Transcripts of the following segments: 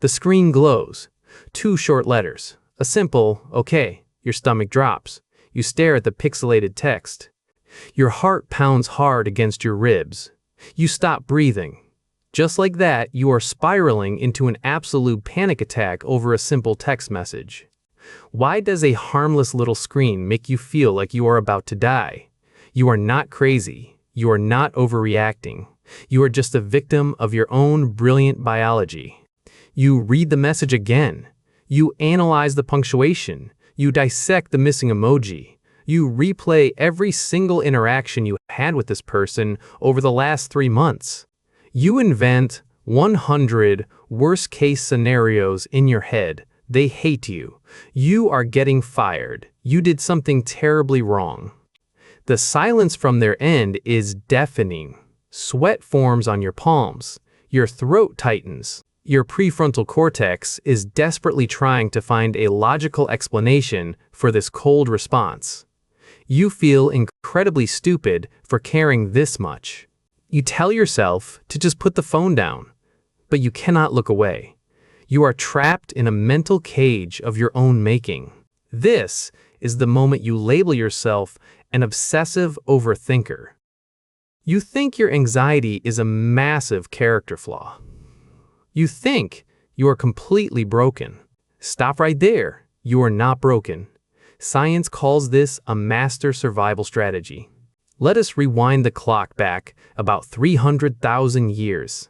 The screen glows. 2 short letters. A simple, okay. Your stomach drops. You stare at the pixelated text. Your heart pounds hard against your ribs. You stop breathing. Just like that, you are spiraling into an absolute panic attack over a simple text message. Why does a harmless little screen make you feel like you are about to die? You are not crazy. You are not overreacting. You are just a victim of your own brilliant biology. You read the message again. You analyze the punctuation. You dissect the missing emoji. You replay every single interaction you had with this person over the last 3 months. You invent 100 worst-case scenarios in your head. They hate you. You are getting fired. You did something terribly wrong. The silence from their end is deafening. Sweat forms on your palms. Your throat tightens. Your prefrontal cortex is desperately trying to find a logical explanation for this cold response. You feel incredibly stupid for caring this much. You tell yourself to just put the phone down, but you cannot look away. You are trapped in a mental cage of your own making. This is the moment you label yourself an obsessive overthinker. You think your anxiety is a massive character flaw. You think you are completely broken. Stop right there. You are not broken. Science calls this a master survival strategy. Let us rewind the clock back about 300,000 years.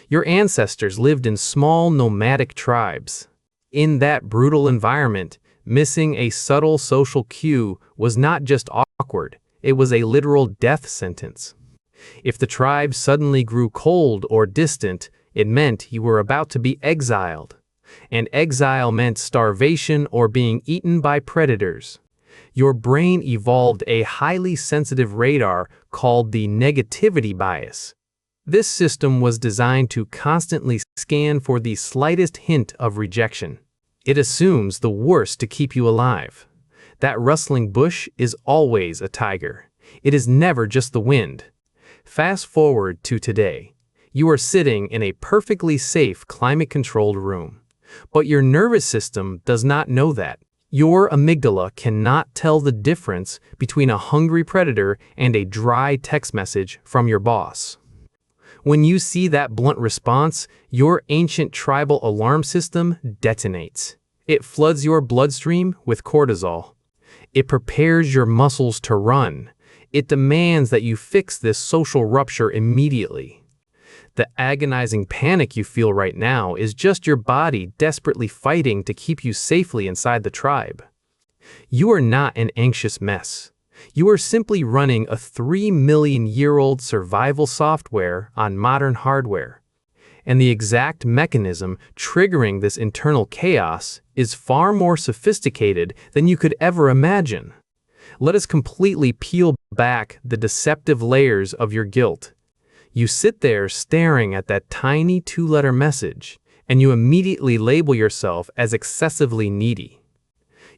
Your ancestors lived in small nomadic tribes. In that brutal environment, missing a subtle social cue was not just awkward, it was a literal death sentence. If the tribe suddenly grew cold or distant, it meant you were about to be exiled. And exile meant starvation or being eaten by predators. Your brain evolved a highly sensitive radar called the negativity bias. This system was designed to constantly scan for the slightest hint of rejection. It assumes the worst to keep you alive. That rustling bush is always a tiger. It is never just the wind. Fast forward to today. You are sitting in a perfectly safe, climate-controlled room. But your nervous system does not know that. Your amygdala cannot tell the difference between a hungry predator and a dry text message from your boss. When you see that blunt response, your ancient tribal alarm system detonates. It floods your bloodstream with cortisol. It prepares your muscles to run. It demands that you fix this social rupture immediately. The agonizing panic you feel right now is just your body desperately fighting to keep you safely inside the tribe. You are not an anxious mess. You are simply running a 3 million-year-old survival software on modern hardware. And the exact mechanism triggering this internal chaos is far more sophisticated than you could ever imagine. Let us completely peel back the deceptive layers of your guilt. You sit there staring at that tiny 2-letter message, and you immediately label yourself as excessively needy.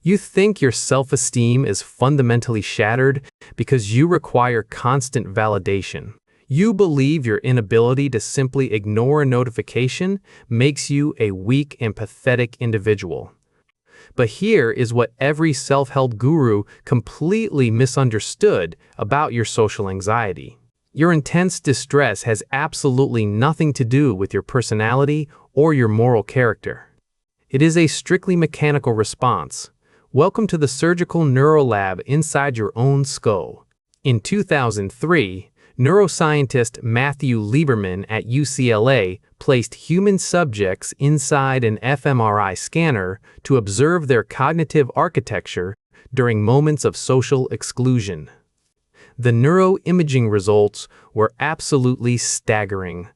You think your self-esteem is fundamentally shattered because you require constant validation. You believe your inability to simply ignore a notification makes you a weak and pathetic individual. But here is what every self-help guru completely misunderstood about your social anxiety. Your intense distress has absolutely nothing to do with your personality or your moral character. It is a strictly mechanical response. Welcome to the surgical neurolab inside your own skull. In 2003, neuroscientist Matthew Lieberman at UCLA placed human subjects inside an fMRI scanner to observe their cognitive architecture during moments of social exclusion. The neuroimaging results were absolutely staggering.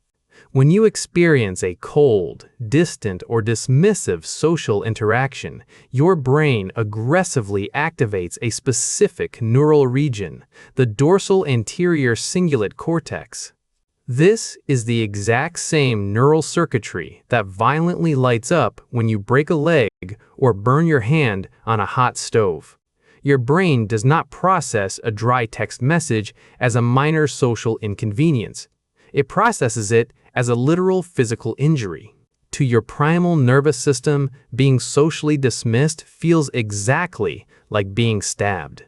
When you experience a cold, distant, or dismissive social interaction, your brain aggressively activates a specific neural region, the dorsal anterior cingulate cortex. This is the exact same neural circuitry that violently lights up when you break a leg or burn your hand on a hot stove. Your brain does not process a dry text message as a minor social inconvenience. It processes it as a literal physical injury. to your primal nervous system, being socially dismissed feels exactly like being stabbed.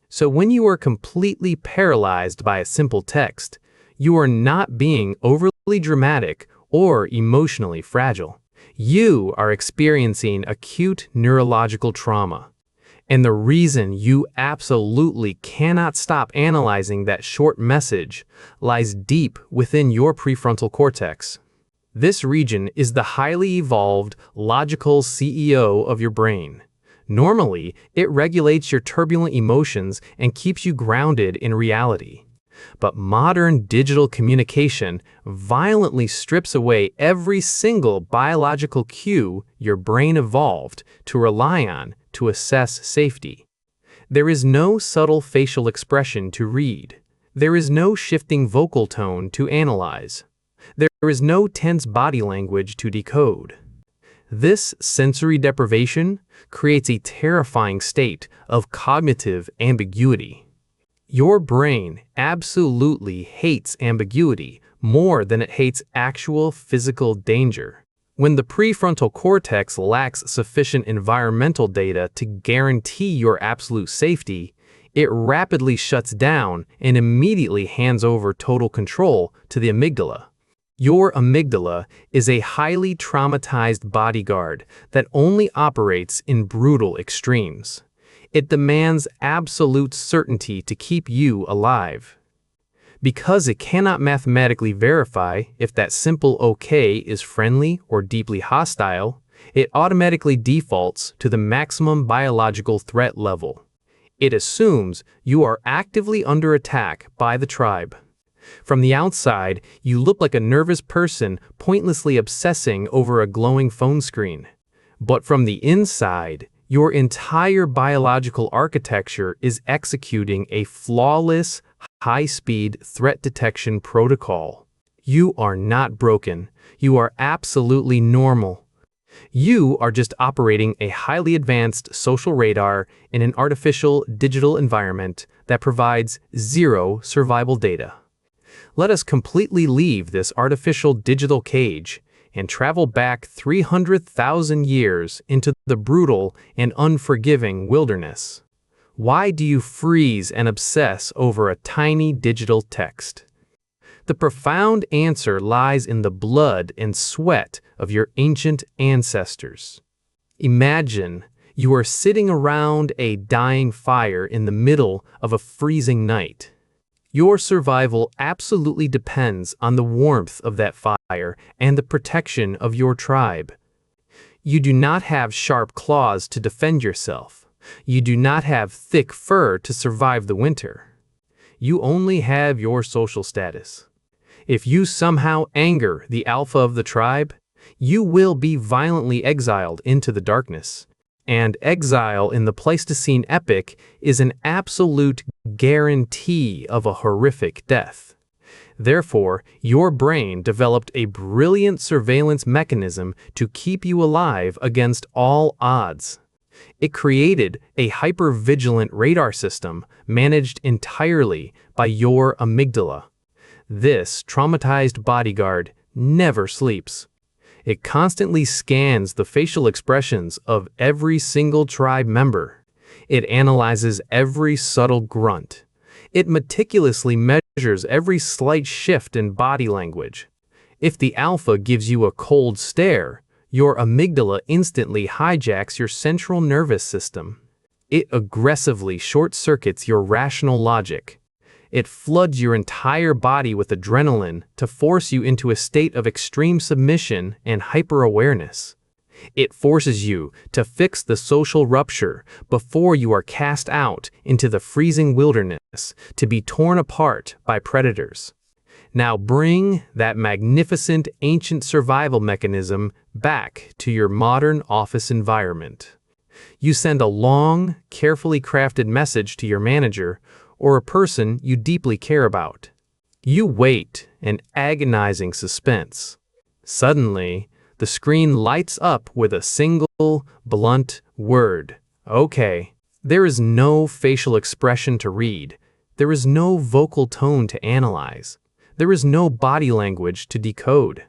So when you are completely paralyzed by a simple text, you are not being overly dramatic or emotionally fragile. You are experiencing acute neurological trauma. And the reason you absolutely cannot stop analyzing that short message lies deep within your prefrontal cortex. This region is the highly evolved, logical CEO of your brain. Normally, it regulates your turbulent emotions and keeps you grounded in reality. But modern digital communication violently strips away every single biological cue your brain evolved to rely on to assess safety. There is no subtle facial expression to read. There is no shifting vocal tone to analyze. There is no tense body language to decode. This sensory deprivation creates a terrifying state of cognitive ambiguity. Your brain absolutely hates ambiguity more than it hates actual physical danger. When the prefrontal cortex lacks sufficient environmental data to guarantee your absolute safety, it rapidly shuts down and immediately hands over total control to the amygdala. Your amygdala is a highly traumatized bodyguard that only operates in brutal extremes. It demands absolute certainty to keep you alive. Because it cannot mathematically verify if that simple okay is friendly or deeply hostile, it automatically defaults to the maximum biological threat level. It assumes you are actively under attack by the tribe. From the outside, you look like a nervous person pointlessly obsessing over a glowing phone screen. But from the inside, your entire biological architecture is executing a flawless, high-speed threat detection protocol. You are not broken. You are absolutely normal. You are just operating a highly advanced social radar in an artificial digital environment that provides zero survival data. Let us completely leave this artificial digital cage and travel back 300,000 years into the brutal and unforgiving wilderness. Why do you freeze and obsess over a tiny digital text? The profound answer lies in the blood and sweat of your ancient ancestors. Imagine you are sitting around a dying fire in the middle of a freezing night. Your survival absolutely depends on the warmth of that fire and the protection of your tribe. You do not have sharp claws to defend yourself. You do not have thick fur to survive the winter. You only have your social status. If you somehow anger the alpha of the tribe, you will be violently exiled into the darkness. And exile in the Pleistocene epoch is an absolute guarantee of a horrific death. Therefore, your brain developed a brilliant surveillance mechanism to keep you alive against all odds. It created a hyper-vigilant radar system managed entirely by your amygdala. This traumatized bodyguard never sleeps. It constantly scans the facial expressions of every single tribe member. It analyzes every subtle grunt. It meticulously measures every slight shift in body language. If the alpha gives you a cold stare, your amygdala instantly hijacks your central nervous system. It aggressively short-circuits your rational logic. It floods your entire body with adrenaline to force you into a state of extreme submission and hyper-awareness. It forces you to fix the social rupture before you are cast out into the freezing wilderness to be torn apart by predators. Now bring that magnificent ancient survival mechanism back to your modern office environment. You send a long, carefully crafted message to your manager or a person you deeply care about. You wait in agonizing suspense. Suddenly, the screen lights up with a single, blunt word. Okay. There is no facial expression to read. There is no vocal tone to analyze. There is no body language to decode.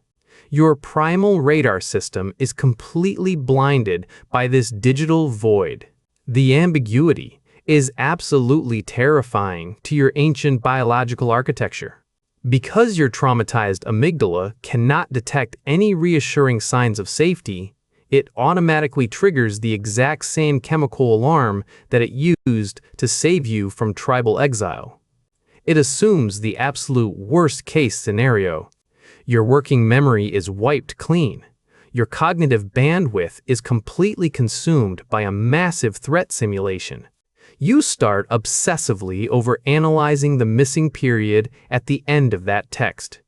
Your primal radar system is completely blinded by this digital void. The ambiguity is absolutely terrifying to your ancient biological architecture. Because your traumatized amygdala cannot detect any reassuring signs of safety, it automatically triggers the exact same chemical alarm that it used to save you from tribal exile. It assumes the absolute worst-case scenario. Your working memory is wiped clean. Your cognitive bandwidth is completely consumed by a massive threat simulation. You start obsessively overanalyzing the missing period at the end of that text.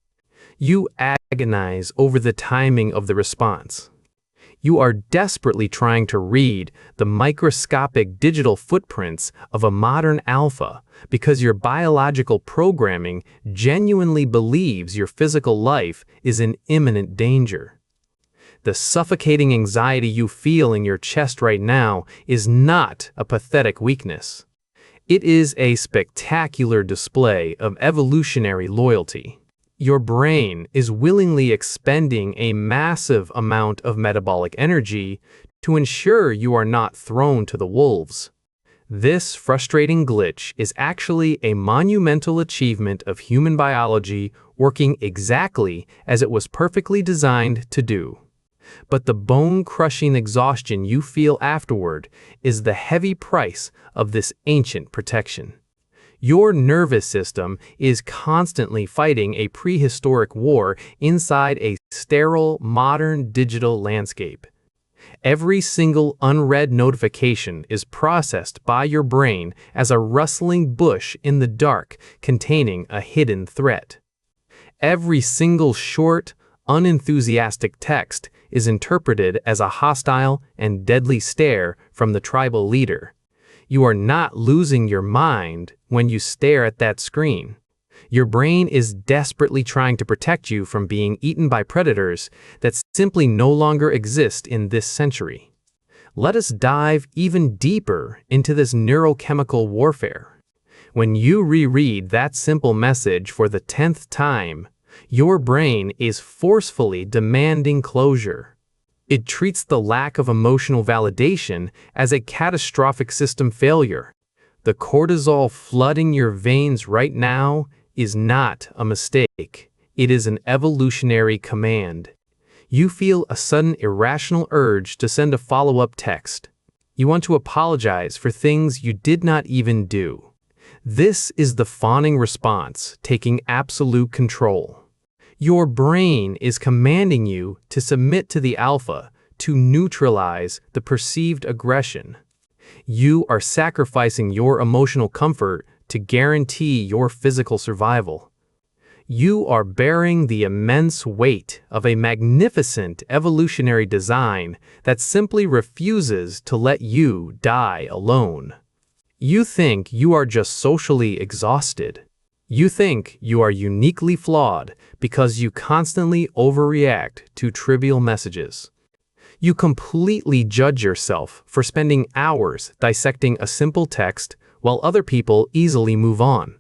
You agonize over the timing of the response. You are desperately trying to read the microscopic digital footprints of a modern alpha because your biological programming genuinely believes your physical life is in imminent danger. The suffocating anxiety you feel in your chest right now is not a pathetic weakness. It is a spectacular display of evolutionary loyalty. Your brain is willingly expending a massive amount of metabolic energy to ensure you are not thrown to the wolves. This frustrating glitch is actually a monumental achievement of human biology working exactly as it was perfectly designed to do. But the bone-crushing exhaustion you feel afterward is the heavy price of this ancient protection. Your nervous system is constantly fighting a prehistoric war inside a sterile, modern digital landscape. Every single unread notification is processed by your brain as a rustling bush in the dark containing a hidden threat. Every single short, unenthusiastic text is interpreted as a hostile and deadly stare from the tribal leader. You are not losing your mind when you stare at that screen. Your brain is desperately trying to protect you from being eaten by predators that simply no longer exist in this century. Let us dive even deeper into this neurochemical warfare. When you reread that simple message for the 10th time, your brain is forcefully demanding closure. It treats the lack of emotional validation as a catastrophic system failure. The cortisol flooding your veins right now is not a mistake. It is an evolutionary command. You feel a sudden irrational urge to send a follow-up text. You want to apologize for things you did not even do. This is the fawning response taking absolute control. Your brain is commanding you to submit to the alpha to neutralize the perceived aggression. You are sacrificing your emotional comfort to guarantee your physical survival. You are bearing the immense weight of a magnificent evolutionary design that simply refuses to let you die alone. You think you are just socially exhausted. You think you are uniquely flawed because you constantly overreact to trivial messages. You completely judge yourself for spending hours dissecting a simple text while other people easily move on.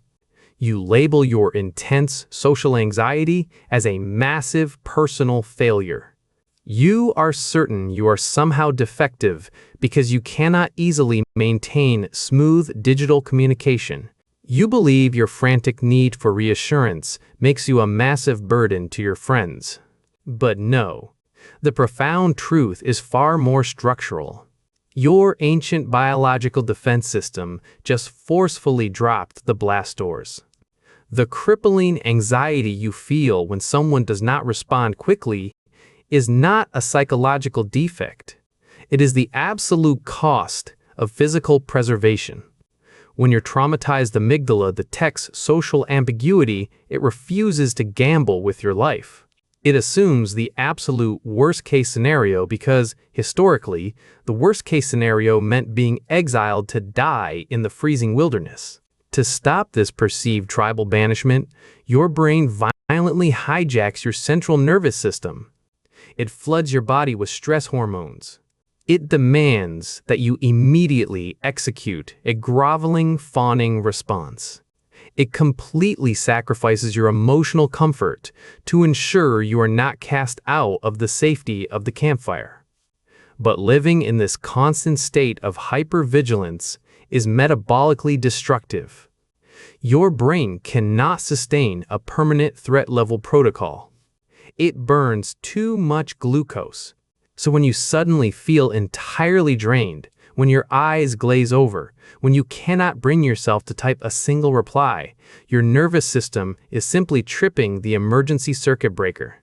You label your intense social anxiety as a massive personal failure. You are certain you are somehow defective because you cannot easily maintain smooth digital communication. You believe your frantic need for reassurance makes you a massive burden to your friends. But no, the profound truth is far more structural. Your ancient biological defense system just forcefully dropped the blast doors. The crippling anxiety you feel when someone does not respond quickly is not a psychological defect. It is the absolute cost of physical preservation. When your traumatized amygdala detects social ambiguity, it refuses to gamble with your life. It assumes the absolute worst-case scenario because, historically, the worst-case scenario meant being exiled to die in the freezing wilderness. To stop this perceived tribal banishment, your brain violently hijacks your central nervous system. It floods your body with stress hormones. It demands that you immediately execute a groveling, fawning response. It completely sacrifices your emotional comfort to ensure you are not cast out of the safety of the campfire. But living in this constant state of hypervigilance is metabolically destructive. Your brain cannot sustain a permanent threat-level protocol. It burns too much glucose. So when you suddenly feel entirely drained, when your eyes glaze over, when you cannot bring yourself to type a single reply, your nervous system is simply tripping the emergency circuit breaker.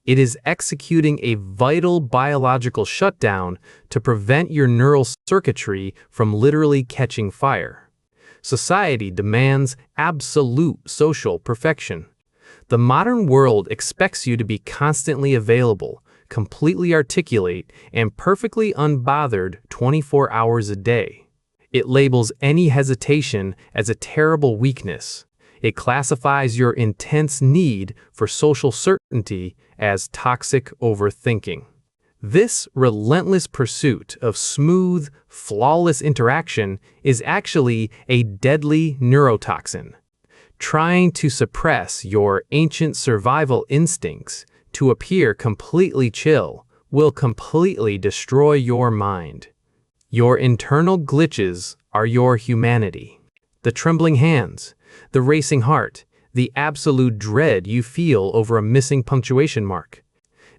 It is executing a vital biological shutdown to prevent your neural circuitry from literally catching fire. Society demands absolute social perfection. The modern world expects you to be constantly available, completely articulate, and perfectly unbothered 24 hours a day. It labels any hesitation as a terrible weakness. It classifies your intense need for social certainty as toxic overthinking. This relentless pursuit of smooth, flawless interaction is actually a deadly neurotoxin. Trying to suppress your ancient survival instincts to appear completely chill will completely destroy your mind. Your internal glitches are your humanity. The trembling hands, the racing heart, the absolute dread you feel over a missing punctuation mark.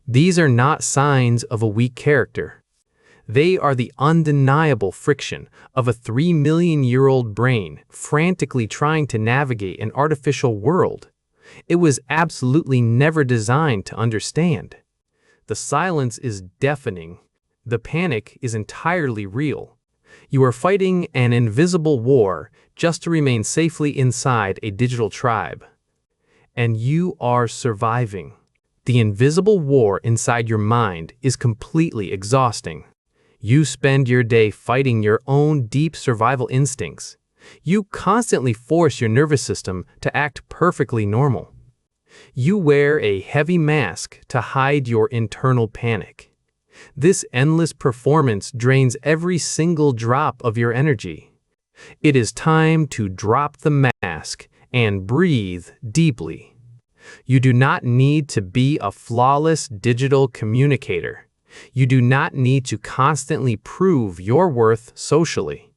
These are not signs of a weak character. They are the undeniable friction of a 3 million-year-old brain frantically trying to navigate an artificial world it was absolutely never designed to understand. The silence is deafening. The panic is entirely real. You are fighting an invisible war just to remain safely inside a digital tribe. And you are surviving. The invisible war inside your mind is completely exhausting. You spend your day fighting your own deep survival instincts. You constantly force your nervous system to act perfectly normal. You wear a heavy mask to hide your internal panic. This endless performance drains every single drop of your energy. It is time to drop the mask and breathe deeply. You do not need to be a flawless digital communicator. You do not need to constantly prove your worth socially.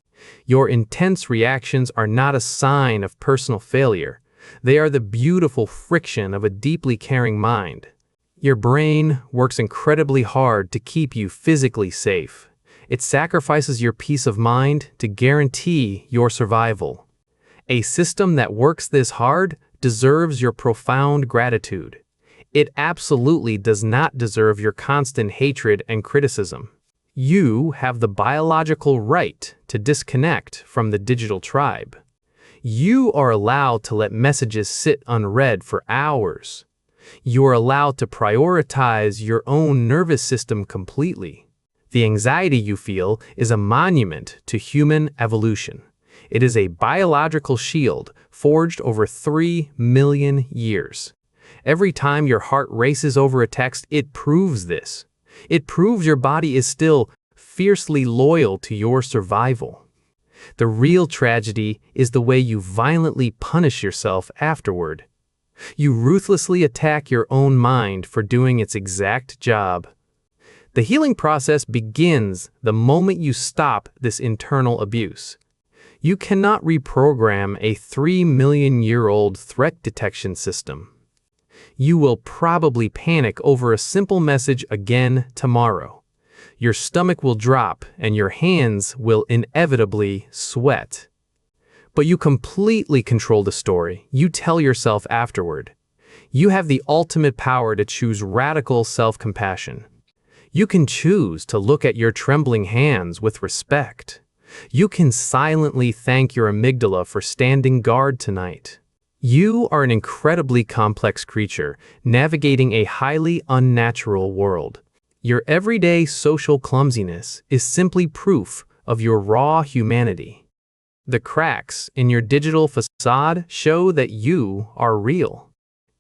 Your intense reactions are not a sign of personal failure. They are the beautiful friction of a deeply caring mind. Your brain works incredibly hard to keep you physically safe. It sacrifices your peace of mind to guarantee your survival. A system that works this hard deserves your profound gratitude. It absolutely does not deserve your constant hatred and criticism. You have the biological right to disconnect from the digital tribe. You are allowed to let messages sit unread for hours. You are allowed to prioritize your own nervous system completely. The anxiety you feel is a monument to human evolution. It is a biological shield forged over 3 million years. Every time your heart races over a text, it proves this. It proves your body is still fiercely loyal to your survival. The real tragedy is the way you violently punish yourself afterward. You ruthlessly attack your own mind for doing its exact job. The healing process begins the moment you stop this internal abuse. You cannot reprogram a 3 million-year-old threat detection system. You will probably panic over a simple message again tomorrow. Your stomach will drop and your hands will inevitably sweat. But you completely control the story you tell yourself afterward. You have the ultimate power to choose radical self-compassion. You can choose to look at your trembling hands with respect. You can silently thank your amygdala for standing guard tonight. You are an incredibly complex creature navigating a highly unnatural world. Your everyday social clumsiness is simply proof of your raw humanity. The cracks in your digital facade show that you are real.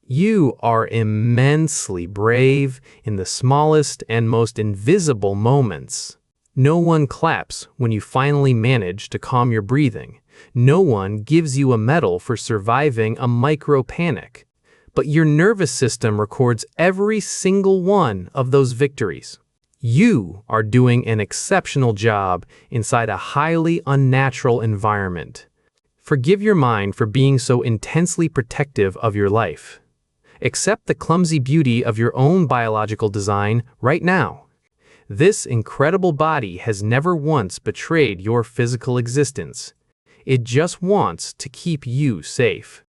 You are immensely brave in the smallest and most invisible moments. No one claps when you finally manage to calm your breathing. No one gives you a medal for surviving a micro-panic, but your nervous system records every single one of those victories. You are doing an exceptional job inside a highly unnatural environment. Forgive your mind for being so intensely protective of your life. Accept the clumsy beauty of your own biological design right now. This incredible body has never once betrayed your physical existence. It just wants to keep you safe.